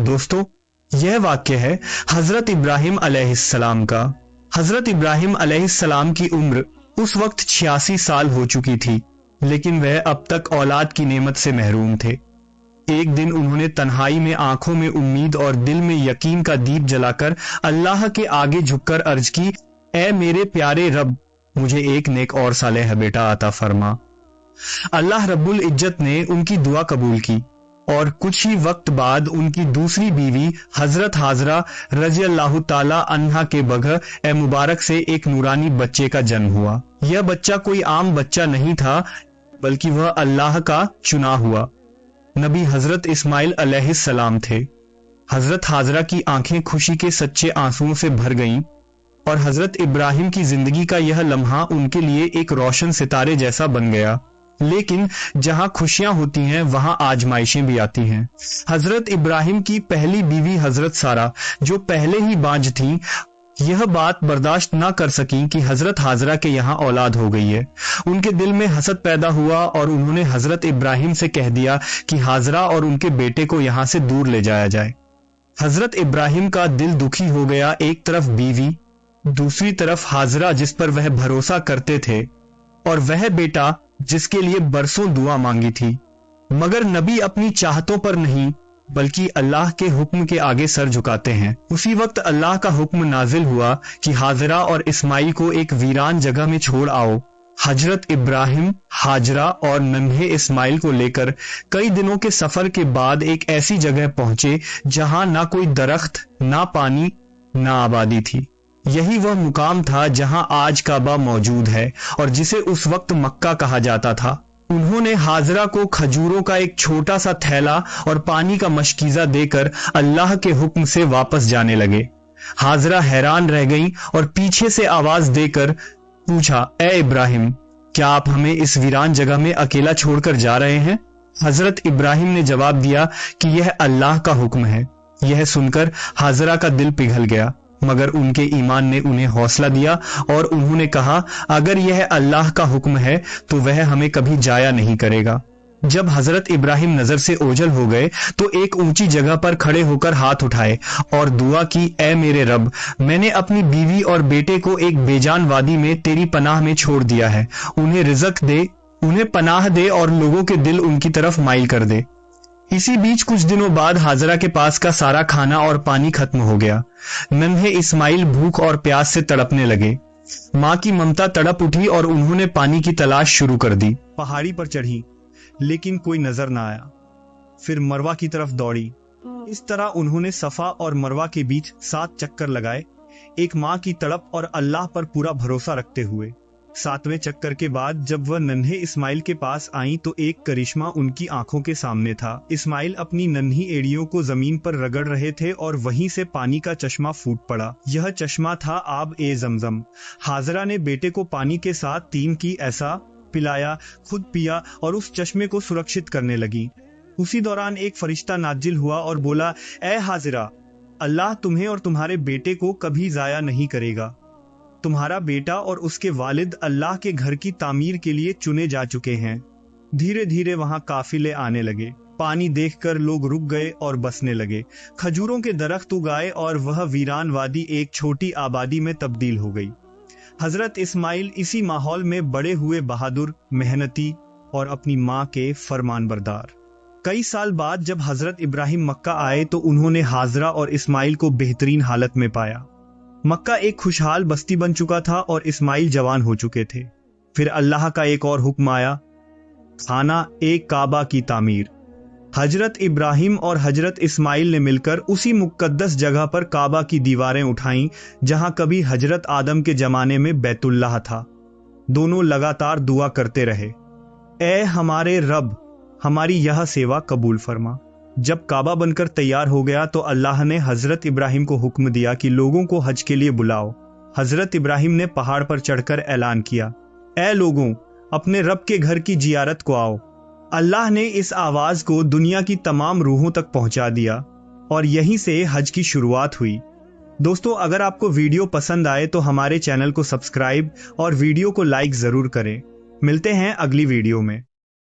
दोस्तों, यह वाक्य है हजरत इब्राहिम अलैहिस्सलाम का। हजरत इब्राहिम अलैहिस्सलाम की उम्र उस वक्त 86 साल हो चुकी थी, लेकिन वह अब तक औलाद की नेमत से महरूम थे। एक दिन उन्होंने तन्हाई में आंखों में उम्मीद और दिल में यकीन का दीप जलाकर अल्लाह के आगे झुककर अर्ज की, ए मेरे प्यारे रब, मुझे एक नेक और सालेह बेटा अता फरमा। अल्लाह रब्बुल इज्जत ने उनकी दुआ कबूल की और कुछ ही वक्त बाद उनकी दूसरी बीवी हजरत हाजरा रजी अल्लाह ताला अन्हा के बगह ए मुबारक से एक नूरानी बच्चे का जन्म हुआ। यह बच्चा कोई आम बच्चा नहीं था, बल्कि वह अल्लाह का चुना हुआ नबी हजरत इस्माइल अलैहिस्सलाम थे। हजरत हाजरा की आंखें खुशी के सच्चे आंसुओं से भर गईं और हजरत इब्राहिम की जिंदगी का यह लम्हा उनके लिए एक रोशन सितारे जैसा बन गया। लेकिन जहां खुशियां होती हैं वहां आजमाइशें भी आती हैं। हजरत इब्राहिम की पहली बीवी हजरत सारा, जो पहले ही बांझ थीं, यह बात बर्दाश्त ना कर सकी कि हजरत हाजरा के यहाँ औलाद हो गई है। उनके दिल में हसद पैदा हुआ और उन्होंने हजरत इब्राहिम से कह दिया कि हाजरा और उनके बेटे को यहाँ से दूर ले जाया जाए। हजरत इब्राहिम का दिल दुखी हो गया। एक तरफ बीवी, दूसरी तरफ हाजरा जिस पर वह भरोसा करते थे, और वह बेटा जिसके लिए बरसों दुआ मांगी थी। मगर नबी अपनी चाहतों पर नहीं बल्कि अल्लाह के हुक्म के आगे सर झुकाते हैं। उसी वक्त अल्लाह का हुक्म नाजिल हुआ कि हाजरा और इस्माइल को एक वीरान जगह में छोड़ आओ। हजरत इब्राहिम हाजरा और नन्हे इस्माइल को लेकर कई दिनों के सफर के बाद एक ऐसी जगह पहुंचे जहां ना कोई दरख्त, ना पानी, ना आबादी थी। यही वह मुकाम था जहां आज काबा मौजूद है और जिसे उस वक्त मक्का कहा जाता था। उन्होंने हाजरा को खजूरों का एक छोटा सा थैला और पानी का मशकीजा देकर अल्लाह के हुक्म से वापस जाने लगे। हाजरा हैरान रह गईं और पीछे से आवाज देकर पूछा, ए इब्राहिम, क्या आप हमें इस वीरान जगह में अकेला छोड़कर जा रहे हैं? हजरत इब्राहिम ने जवाब दिया कि यह अल्लाह का हुक्म है। यह सुनकर हाजरा का दिल पिघल गया, मगर उनके ईमान ने उन्हें हौसला दिया और उन्होंने कहा, अगर यह अल्लाह का हुक्म है तो वह हमें कभी जाया नहीं करेगा। जब हजरत इब्राहिम नजर से ओझल हो गए तो एक ऊंची जगह पर खड़े होकर हाथ उठाए और दुआ की, ए मेरे रब, मैंने अपनी बीवी और बेटे को एक बेजान वादी में तेरी पनाह में छोड़ दिया है। उन्हें रिज़्क दे, उन्हें पनाह दे और लोगों के दिल उनकी तरफ माइल कर दे। इसी बीच कुछ दिनों बाद हाजरा के पास का सारा खाना और पानी खत्म हो गया। नन्हे इस्माइल भूख और प्यास से तड़पने लगे। माँ की ममता तड़प उठी और उन्होंने पानी की तलाश शुरू कर दी। पहाड़ी पर चढ़ी, लेकिन कोई नजर ना आया। फिर मरवा की तरफ दौड़ी। इस तरह उन्होंने सफा और मरवा के बीच 7 चक्कर लगाए, एक माँ की तड़प और अल्लाह पर पूरा भरोसा रखते हुए। 7वें चक्कर के बाद जब वह नन्हे इस्माइल के पास आई तो एक करिश्मा उनकी आंखों के सामने था। इस्माइल अपनी नन्ही एड़ियों को जमीन पर रगड़ रहे थे और वहीं से पानी का चश्मा फूट पड़ा। यह चश्मा था आब ए जमजम। हाजरा ने बेटे को पानी के साथ 3 की ऐसा पिलाया, खुद पिया और उस चश्मे को सुरक्षित करने लगी। उसी दौरान एक फरिश्ता नाजिल हुआ और बोला, ए हाजरा, अल्लाह तुम्हें और तुम्हारे बेटे को कभी जाया नहीं करेगा। तुम्हारा बेटा और उसके वालिद अल्लाह के घर की तामीर के लिए चुने जा चुके हैं। धीरे धीरे वहां काफिले आने लगे। पानी देखकर लोग रुक गए और बसने लगे। खजूरों के दरख्त उगाए और वह वीरान वादी एक छोटी आबादी में तब्दील हो गई। हजरत इस्माइल इसी माहौल में बड़े हुए, बहादुर, मेहनती और अपनी माँ के फरमानबरदार। कई साल बाद जब हजरत इब्राहिम मक्का आए तो उन्होंने हाजरा और इस्माइल को बेहतरीन हालत में पाया। मक्का एक खुशहाल बस्ती बन चुका था और इस्माइल जवान हो चुके थे। फिर अल्लाह का एक और हुक्म आया, खाना एक काबा की तामीर। हजरत इब्राहिम और हजरत इस्माइल ने मिलकर उसी मुकद्दस जगह पर काबा की दीवारें उठाईं जहां कभी हजरत आदम के जमाने में बैतुल्लाह था। दोनों लगातार दुआ करते रहे, ए हमारे रब, हमारी यह सेवा कबूल फरमा। जब काबा बनकर तैयार हो गया तो अल्लाह ने हजरत इब्राहिम को हुक्म दिया कि लोगों को हज के लिए बुलाओ। हजरत इब्राहिम ने पहाड़ पर चढ़कर ऐलान किया, ए लोगों, अपने रब के घर की जियारत को आओ। अल्लाह ने इस आवाज को दुनिया की तमाम रूहों तक पहुंचा दिया और यहीं से हज की शुरुआत हुई। दोस्तों, अगर आपको वीडियो पसंद आए तो हमारे चैनल को सब्सक्राइब और वीडियो को लाइक जरूर करें। मिलते हैं अगली वीडियो में।